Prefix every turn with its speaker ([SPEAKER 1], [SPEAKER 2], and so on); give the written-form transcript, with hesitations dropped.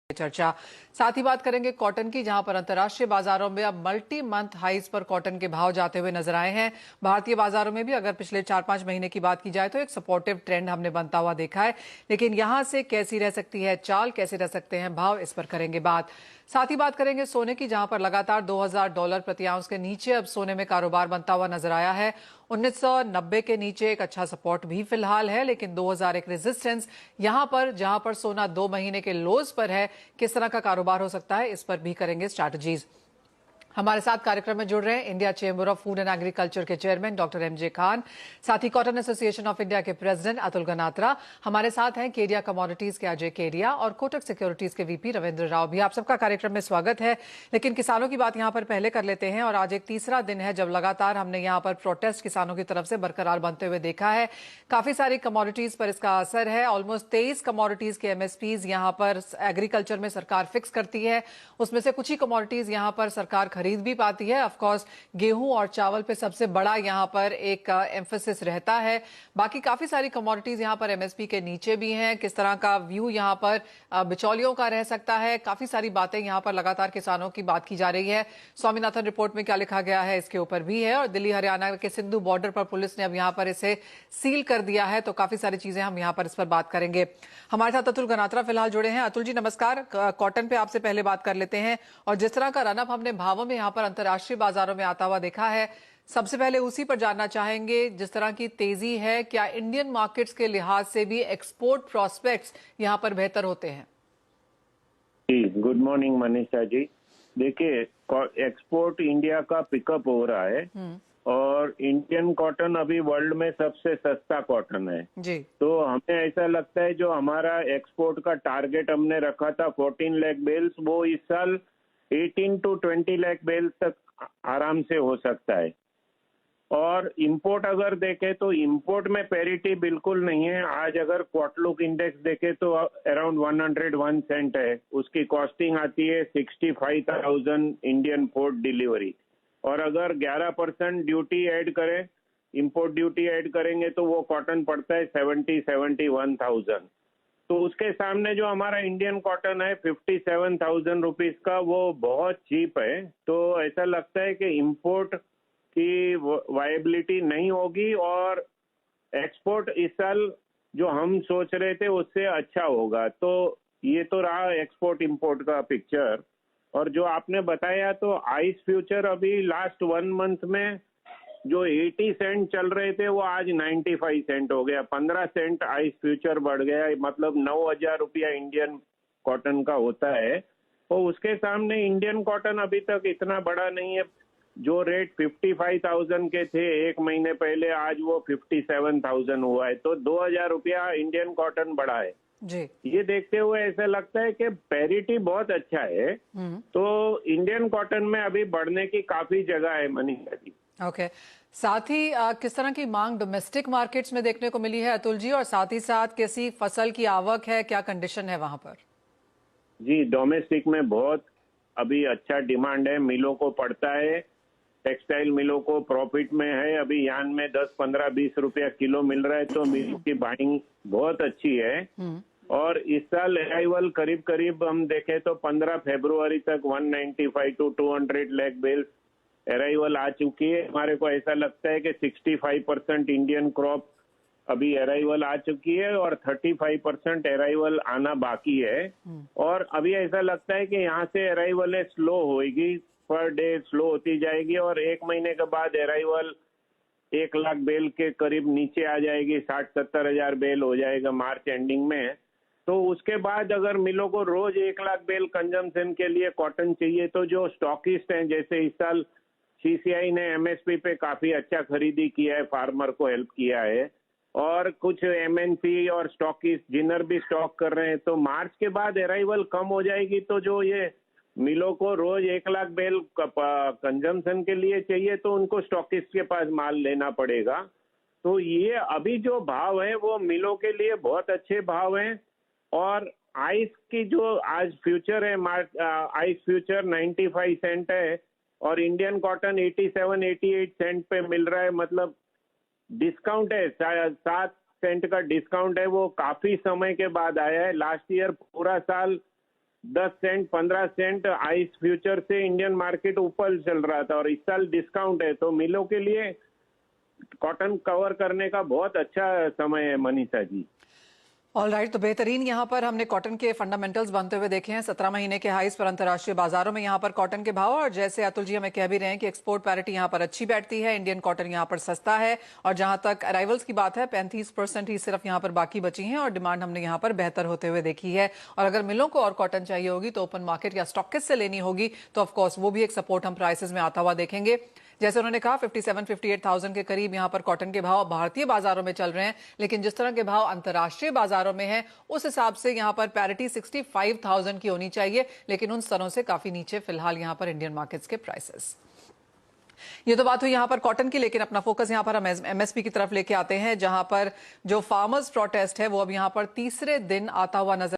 [SPEAKER 1] चर्चा। साथ ही बात करेंगे कॉटन की, जहां पर अंतर्राष्ट्रीय बाजारों में अब मल्टी मंथ हाइज पर कॉटन के भाव जाते हुए नजर आए हैं। भारतीय बाजारों में भी अगर पिछले 4-5 महीने की बात की जाए तो एक सपोर्टिव ट्रेंड हमने बनता हुआ देखा है, लेकिन यहां से कैसी रह सकती है चाल, कैसे रह सकते हैं भाव, इस पर करेंगे बात। साथ ही बात करेंगे सोने की, जहां पर लगातार $2000 प्रति आउंस के नीचे अब सोने में कारोबार बनता हुआ नजर आया है। 1990 के नीचे एक अच्छा सपोर्ट भी फिलहाल है, लेकिन 2000 एक रेजिस्टेंस यहां पर, जहां पर सोना 2 महीने के लोज पर है। किस तरह का कारोबार हो सकता है, इस पर भी करेंगे स्ट्रैटेजीज। हमारे साथ कार्यक्रम में जुड़ रहे हैं India chamber of food and agriculture के चेयरमैन डॉक्टर एमजे खान, साथ ही कॉटन एसोसिएशन ऑफ इंडिया के प्रेसिडेंट अतुल गनात्रा। हमारे साथ हैं केडिया कमोडिटीज के अजय केडिया और कोटक सिक्योरिटीज के वीपी रविंद्र राव भी। आप सबका कार्यक्रम में स्वागत है। लेकिन किसानों की बात यहां पर पहले कर लेते हैं, और आज एक तीसरा दिन है जब लगातार हमने यहां पर प्रोटेस्ट किसानों की तरफ से बरकरार बनते हुए देखा है। काफी सारी कमोडिटीज पर इसका असर है। ऑलमोस्ट 23 कमोडिटीज के एमएसपीज यहां पर एग्रीकल्चर में सरकार फिक्स करती है। उसमें से कुछ ही कमोडिटीज यहां पर सरकार खरीद भी पाती है। ऑफ कोर्स गेहूं और चावल पे सबसे बड़ा यहां पर एक एम्फेसिस रहता है। बाकी काफी सारी कमोडिटीज यहां पर एमएसपी के नीचे भी हैं। किस तरह का व्यू यहां पर बिचौलियों का रह सकता है, काफी सारी बातें यहां पर लगातार किसानों की बात की जा रही है। स्वामीनाथन रिपोर्ट में क्या लिखा गया है इसके ऊपर भी है, और दिल्ली हरियाणा के सिंधु बॉर्डर पर पुलिस ने अब यहां पर इसे सील कर दिया है। तो काफी सारी चीजें हम यहां पर इस पर बात करेंगे। हमारे साथ अतुल गनात्रा फिलहाल जुड़े हैं। अतुल जी नमस्कार। कॉटन पे आपसे पहले बात कर लेते हैं, और जिस तरह का रनअप हमने भावों में यहां पर अंतर्राष्ट्रीय बाजारों में आता हुआ देखा है, सबसे पहले उसी पर जानना चाहेंगे। जिस तरह की तेजी है, क्या इंडियन मार्केट्स के लिहाज से भी एक्सपोर्ट प्रोस्पेक्ट्स यहां पर बेहतर होते हैं?
[SPEAKER 2] जी, गुड मॉर्निंग मनीषा जी। देखिए, एक्सपोर्ट इंडिया का पिकअप हो रहा है, और इंडियन कॉटन अभी वर्ल्ड में सबसे सस्ता कॉटन है
[SPEAKER 1] जी।
[SPEAKER 2] तो हमें ऐसा लगता है जो हमारा एक्सपोर्ट का टारगेट हमने रखा था 14 लाख बेल्स, वो इस साल 18 to 20 लाख बेल्स तक आराम से हो सकता है। और इंपोर्ट अगर देखें तो इंपोर्ट में पैरिटी बिल्कुल नहीं है। आज अगर क्वार्टलुक इंडेक्स देखें तो अराउंड 101 सेंट है, उसकी कॉस्टिंग आती है 65,000 इंडियन पोर्ट डिलीवरी। और अगर 11% ड्यूटी ऐड करें, इंपोर्ट ड्यूटी ऐड करेंगे तो वो कॉटन पड़ता है 71,000। तो उसके सामने जो हमारा इंडियन कॉटन है 57,000 रुपीज का, वो बहुत चीप है। तो ऐसा लगता है कि इंपोर्ट की वायबिलिटी नहीं होगी, और एक्सपोर्ट इस साल जो हम सोच रहे थे उससे अच्छा होगा। तो ये तो रहा एक्सपोर्ट इंपोर्ट का पिक्चर। और जो आपने बताया, तो आइस फ्यूचर अभी लास्ट 1 मंथ में जो 80 सेंट चल रहे थे वो आज 95 सेंट हो गया। 15 सेंट आइस फ्यूचर बढ़ गया, मतलब 9,000 रुपया इंडियन कॉटन का होता है। तो उसके सामने इंडियन कॉटन अभी तक इतना बड़ा नहीं है। जो रेट 55,000 के थे एक महीने पहले, आज वो 57,000 हुआ है। तो 2,000 रुपया इंडियन कॉटन बढ़ा है
[SPEAKER 1] जी।
[SPEAKER 2] ये देखते हुए ऐसा लगता है कि पैरिटी बहुत अच्छा है। तो इंडियन कॉटन में अभी बढ़ने की काफी जगह है मनीषा जी।
[SPEAKER 1] ओके। साथ ही किस तरह की मांग डोमेस्टिक मार्केट्स में देखने को मिली है अतुल जी, और साथ ही साथ कैसी फसल की आवक है, क्या कंडीशन है वहां पर?
[SPEAKER 2] जी, डोमेस्टिक में बहुत अभी अच्छा डिमांड है, मिलों को पड़ता है। टेक्सटाइल मिलों को प्रॉफिट में है। अभी यान में 10, 15, 20 रुपया किलो मिल रहा है, तो मिलों की बाइंग बहुत अच्छी है। और इस साल अराइवल करीब करीब हम देखें तो 15 फरवरी तक 195 to 200 लाख बेल्स अराइवल आ चुकी है। हमारे को ऐसा लगता है कि 65% इंडियन क्रॉप अभी अराइवल आ चुकी है, और 35% अराइवल आना बाकी है। और अभी ऐसा लगता है कि यहाँ से अराइवल स्लो होगी, पर डे स्लो होती जाएगी, और 1 महीने के बाद अराइवल 1 लाख बेल के करीब नीचे आ जाएगी। 60-70 हजार बेल हो जाएगा मार्च एंडिंग में। तो उसके बाद अगर मिलों को रोज 1 लाख बेल कंजम्पशन के लिए कॉटन चाहिए, तो जो स्टॉकिस्ट हैं, जैसे इस साल सीसीआई ने एमएसपी पे काफी अच्छा खरीदी किया है, फार्मर को हेल्प किया है। और कुछ एमएनसी और स्टॉकिस्ट जिनर भी स्टॉक कर रहे हैं। तो मार्च के बाद अराइवल कम हो जाएगी, तो जो ये मिलों को रोज 1 लाख बेल कंजम्पशन के लिए चाहिए, तो उनको स्टॉकिस्ट के पास माल लेना पड़ेगा। तो ये अभी जो भाव है वो मिलों के लिए बहुत अच्छे भाव हैं। और आइस की जो आज फ्यूचर है, आइस फ्यूचर 95 सेंट है, और इंडियन कॉटन 87-88 सेंट पे मिल रहा है। मतलब डिस्काउंट है, 7 सेंट का डिस्काउंट है। वो काफी समय के बाद आया है। लास्ट ईयर पूरा साल 10 सेंट 15 सेंट आइस फ्यूचर से इंडियन मार्केट ऊपर चल रहा था और इस साल डिस्काउंट है, तो मिलों के लिए कॉटन कवर करने का बहुत अच्छा समय है मनीषा जी।
[SPEAKER 1] ऑल राइट, तो बेहतरीन यहाँ पर हमने कॉटन के फंडामेंटल्स बनते हुए देखे हैं। 17 महीने के हाईज पर अंतर्राष्ट्रीय बाजारों में यहाँ पर कॉटन के भाव, और जैसे अतुल जी हमें कह भी रहे हैं कि एक्सपोर्ट पैरिटी यहाँ पर अच्छी बैठती है, इंडियन कॉटन यहाँ पर सस्ता है। और जहां तक अराइवल्स की बात है 35% ही सिर्फ यहाँ पर बाकी बची हैं और डिमांड हमने यहाँ पर बेहतर होते हुए देखी है। और अगर मिलों को और कॉटन चाहिए होगी तो ओपन मार्केट या स्टॉकिस्ट से लेनी होगी, तो ऑफकोर्स वो भी एक सपोर्ट हम प्राइसेस में आता हुआ देखेंगे। जैसे उन्होंने कहा 57-58,000 के करीब यहां पर कॉटन के भाव भारतीय बाजारों में चल रहे हैं, लेकिन जिस तरह के भाव अंतर्राष्ट्रीय बाजारों में हैं उस हिसाब से यहां पर पैरिटी 65,000 की होनी चाहिए, लेकिन उन स्तरों से काफी नीचे फिलहाल यहां पर इंडियन मार्केट्स के प्राइसेस। ये तो बात हुई यहां पर कॉटन की, लेकिन अपना फोकस यहां पर हम एमएसपी की तरफ लेके आते हैं, जहां पर जो फार्मर्स प्रोटेस्ट है वो अब यहां पर तीसरे दिन आता हुआ नजर